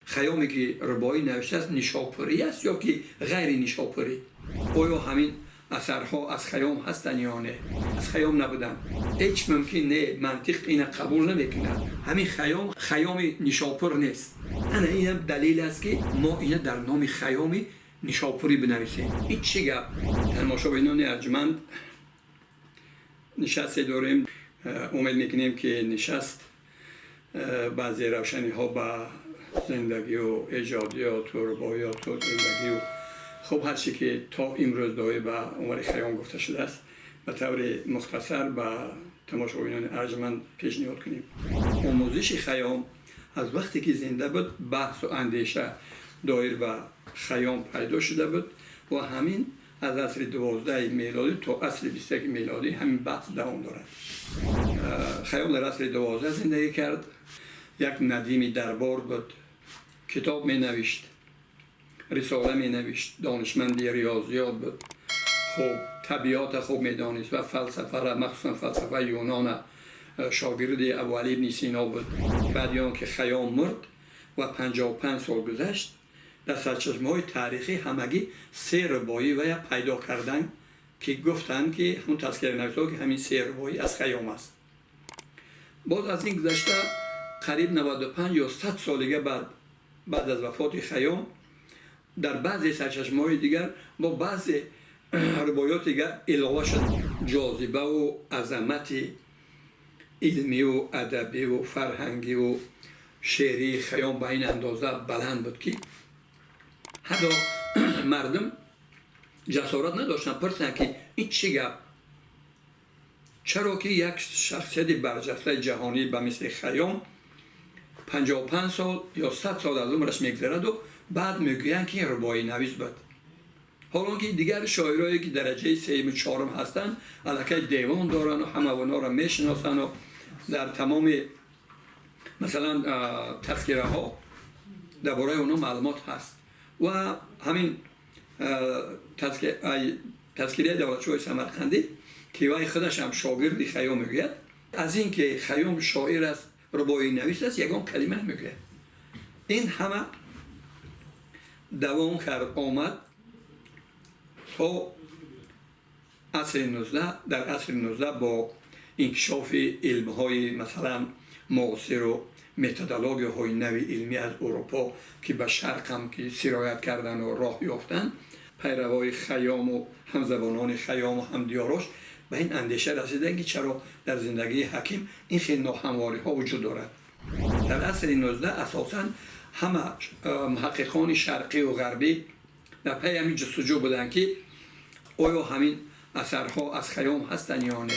خیامی که ربایی نوشته است نیشاپوری است یا که غیر نیشاپوری؟ آیا همین اثرها از خیام هستن یا نه؟ از خیام نبودن. هیچ ممکن نه، منطق این قبول نمیکنه. همین خیام نیشاپور نیست. این دلیل است که ما این در نام خیام نیشاپوری بنویسیم. این چی گپ؟ تماشاگران ارجمند، نشست داریم. امید میکنیم که نشست بعضی روشنی ها با زندگی و ایجادیات و رباعیات و زندگی و خب هر چی که تا امروز داره به عنوان خیام گفته شده است به طور مختصر به تماشاگران ارجمند پیشنهاد کنیم. آموزش خیام از وقتی که زنده بود بحث و اندیشه دایر به خیام پیدا شده بود و همین از عصر 12 میلادی تا عصر 21 میلادی همین بحث دوام دارد. خیام در عصر 12 زندگی کرد. یک ندیم دربار بود، کتاب می نوشت، رساله می نوشت، دانشمندی ریاضیات بود، خب طبیعت خوب می دانست و فلسفه را، مخصوصا فلسفه یونان، شاگرد ابوعلی ابن سینا بود. بعد که خیام مرد و 55 سال گذشت، در سرچشمه های تاریخی همگی 3 رباعی و پیدا کردن که گفتن که همون تذکره نوشته که همین 3 رباعی از خیام است. باز از این گذشته قریب 95 یا 100 سالگی بعد از وفات خیام در بعضی سرچشمه های دیگر با بعضی رباعیات دیگر علاوه شد. جاذبه و عظمت علمی و ادبی و فرهنگی و شعری خیام به این اندازه بلند بود که حتی مردم جسارت نداشتن پرسن که این چی گپ؟ چرا که یک شخصیت برجسته جهانی به مثل خیام 55 سال یا 100 سال از عمرش میگذرد و بعد میگویند که رباعی نویس بود. حالا که دیگر شاعرایی که درجه 3 و 4 هستند الکی دیوان دارن و همه اونا را میشناسن و در تمام مثلا تذکره ها درباره اونا معلومات هست و همین تذکره دولتشوی سمرقندی که وی خودش هم شاگرد خیام میگوید از این که خیام شاعر است، رباعی نویس است، یگان کلمه نمیگوید. این همه دوام کرد آمد تا عصر 19. در عصر 19 با انکشاف علم‌های مثلا معاصر و متدولوژی‌های نوی علمی از اروپا که به شرق هم که سرایت کردن و راه یافتن، پیروای خیام و همزبانان خیام و همدیاراش به این اندیشه رسیدن که چرا در زندگی حکیم این خیلی ناهمواری ها وجود دارد. در عصر 19 اساساً همه محققان شرقی و غربی در پی همین جستجو بودن که آیا همین اثرها از خیام هستن یا نه.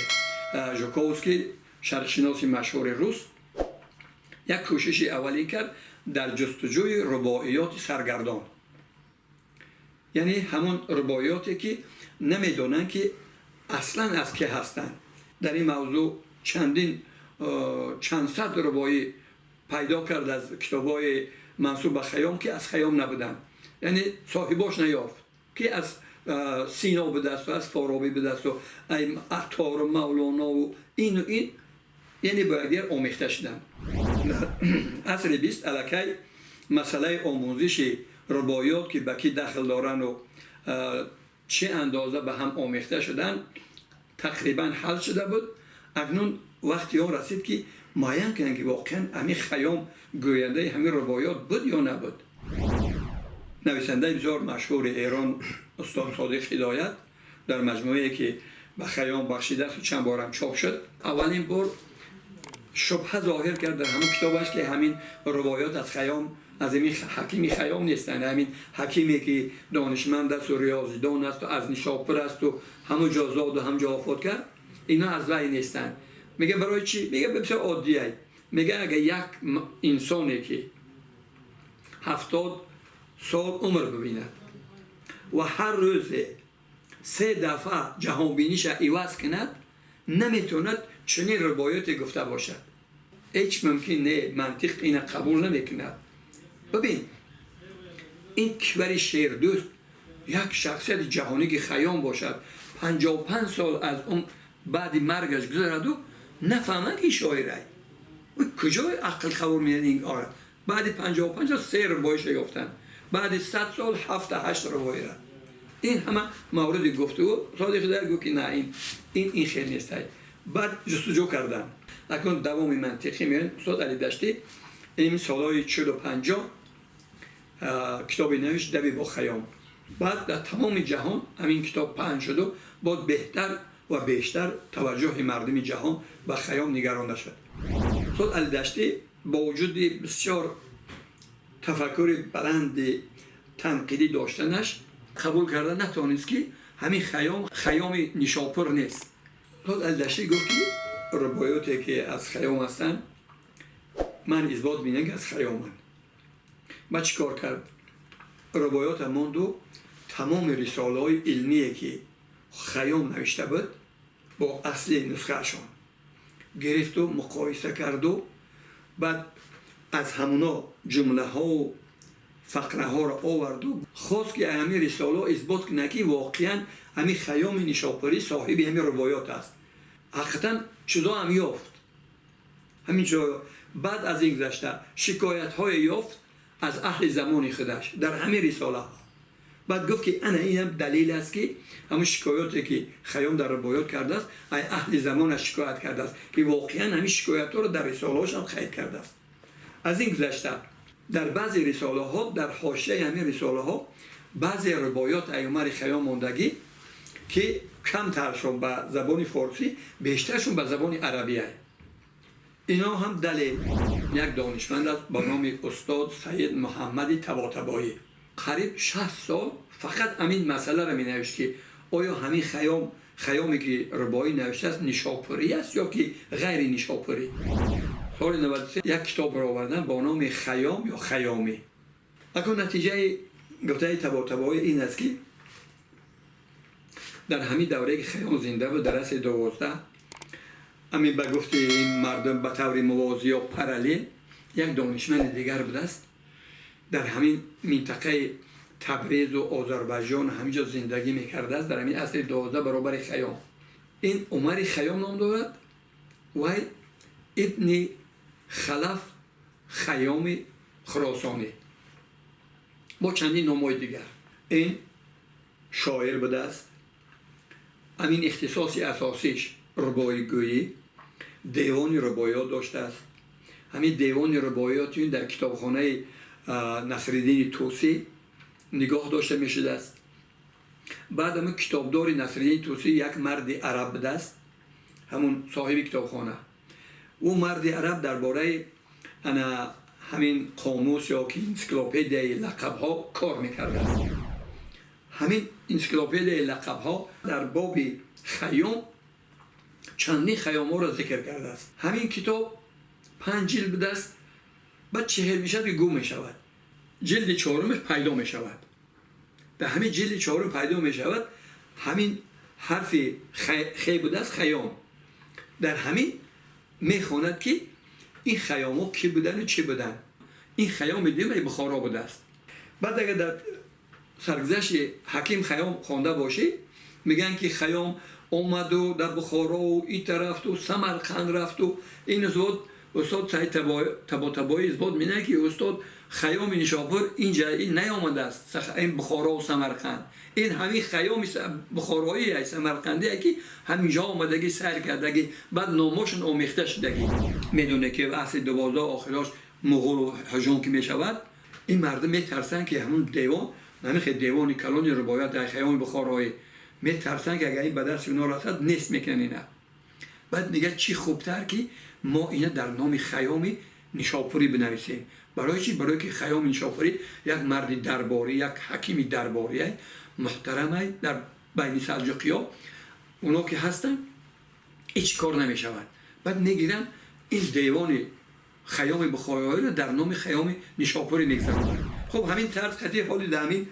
ژوکوفسکی شرقشناس مشهور روس یک کوشش اولی کرد در جستجوی رباعیات سرگردان، یعنی همون رباعیاتی که نمیدونن که اصلا از که هستن. در این موضوع چند صد رباعی پیدا کرد از کتابای منسوب به خیام که از خیام نبودن، یعنی صاحباش نیافت که از سینا به دست و از فارابی به دست و عطار و مولانا و این یعنی باید آمیخته شدن. عصر 20 الکی مسئله آموزش رباعیات که به کی دخل دارن و چه اندازه به هم آمیخته شدن تقریبا حل شده بود. اکنون وقتی ها رسید که معین کنن که واقعا همین خیام گوینده همین رباعیات بود یا نبود. نویسنده بسیار مشهور ایران استاد صادق هدایت در مجموعه که به خیام بخشیده است و چند بارم چاپ شد، اولین بار شبهه ظاهر کرد در همون کتابش که همین رباعیات از خیام، از این حکیمی خیام نیستن، همین حکیمی که دانشمند است و ریاضیدان است و از نیشاپور است و همون جا زاد و هم جا وفات کرد، اینا از وی نیستن. میگه برای چی؟ میگه بسیار عادیه. میگه اگه یک انسانی که 70 سال عمر ببیند و هر روز 3 دفعه جهانبینیش عوض کند، نمیتوند چنین رباعیاتی گفته باشد. هیچ ممکن نه، منطق این قبول نمیکند. ببین این کشور شعر دوست یک شخصیت جهانی که خیام باشد 55 سال از اون بعد مرگش گذرد و نفهمند که شاعره. کجای عقل خبر میدن این آره بعد 55 سال 3 ربایش یافتن، بعد 100 سال 7 8 ربایی را. این همه مورد گفتگو صادق در گفت که نه این خیلی نیست. بعد جستجو کردن اکنون دوام منطقی میگن استاد علی دشتی این سالهای 40 و 50 کتابی نوشت دبی با خیام. بعد در تمام جهان همین کتاب پهن شد و باید بهتر و بیشتر توجه مردم جهان به خیام نگرانده شد. استاد علی دشتی با وجود بسیار تفکر بلند تنقیدی داشتنش قبول کرده نتوانست که همین خیام نیشاپور نیست. استاد علی دشتی گفت که ربایاتی که از خیام هستن من اثبات می‌کنم که از خیامن. ما چیکار کرد؟ ربایات ماند و تمام رساله های علمیه که خیام نوشته بود با اصل نسخه شان گرفت و مقایسه کرد و بعد از همونا جمله ها و فقره ها را آورد و خواست که همین رساله ها اثبات کنه که واقعا همین خیام نیشاپوری صاحب همین ربایات است. حقیقتا چیزا هم یافت همین جا. بعد از این گذشته شکایت های یافت از اهل زمان خودش در همین رساله ها. بعد گفت که این هم دلیل است که همون شکایاتی که خیام در ربایات کرده است اهل زمانش شکایت کرده است که واقعا همین شکایت ها رو در رساله هاش هم خید کرده است. از این گذشته در بعضی رساله ها در حاشیه همین رساله ها بعضی ربایات ایامر خیام ماندگی که کمترشون به زبان فارسی بیشترشون به زبان عربی است. اینا هم دلیل یک دانشمند است با نام استاد سید محمد طباطبایی قریب 60 سال فقط همین مسئله را می نوشت که آیا همین خیامی که ربایی نوشته است نیشاپوری است یا که غیر نیشاپوری. سال 93 یک کتاب را آوردن با نام خیام یا خیامی. اکنون نتیجه گفته طباطبایی این است که در همین دوره که خیام زنده بود در اصل 12 همین به گفته این مردم به طور موازی یا پرالیل یک دانشمند دیگر بوده است در همین منطقه تبریز و آذربایجان همینجا زندگی میکرده است در همین اصل 12 برابر خیام. این عمر خیام نام دارد و ابن خلف خیام خراسانی با چندین نام‌های دیگر. این شاعر بوده است. همین اختصاصی اساسیش ربایی گویی دیوان ربایات داشته است. همین دیوان ربایات در کتابخانه نصرالدین توسی نگاه داشته می شده است. بعد همون کتابدار نصرالدین توسی یک مرد عرب بوده است همون صاحب کتابخانه. او مرد عرب درباره همین قاموس یا که انسیکلوپدیای لقب ها کار میکرده است. همین انسیکلوپدیای لقب ها در باب خیام چندین خیام ها را ذکر کرده است. همین کتاب 5 جلد بوده است. بعد 40 میشه که گم میشود. جلد 4 پیدا میشود. در همین جلد 4 پیدا میشود همین حرف خی بوده است خیام. در همین میخواند که این خیام ها کی بودن و چه بودن. این خیام دیگه بخارا بوده است. بعد اگر در سرگذشت حکیم خیام خوانده باشی میگن که خیام آمد و در بخارا و این طرف و سمرقند رفت و این استاد سعید طباطبایی اثبات می‌کنه که استاد خیام نیشاپور اینجا این نیامده است این بخارا و سمرقند. این همین خیام بخارایی است سمرقندی که همینجا آمدگی سر کردگی بعد نامشون آمیخته شدگی میدونه که اصل 12 آخرش مغول و هجوم که میشود. این مردم میترسن که همون دیوان کلان ربایات در خیام بخارایی میترسن که اگر این به دست اونا رسد نیست میکنینه. بعد میگه چی خوبتر که ما اینا در نام خیام نیشاپوری بنویسیم. برای چی؟ برای که خیام نیشاپوری یک مرد درباری یک حکیم درباری محترمه در بین سلجوقیا اونا که هستن هیچ کار نمیشود. بعد میگیرن این دیوان خیام بخارایی رو در نام خیام نیشاپوری میگذارن. خب همین طرز خطی حالی در همین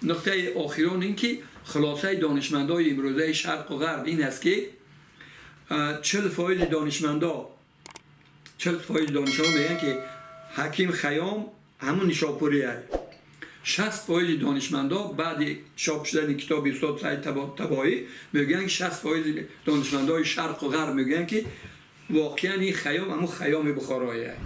نقطه آخران این که خلاصه دانشمندای امروزه شرق و غرب این است که 40% دانشمندا میگن که حکیم خیام همون نیشاپوری است. 60% دانشمندا بعد چاپ شدن کتاب استاد سعید طباطبایی میگن 60% دانشمندای شرق و غرب میگن که واقعا این خیام همون خیام بخارایی است.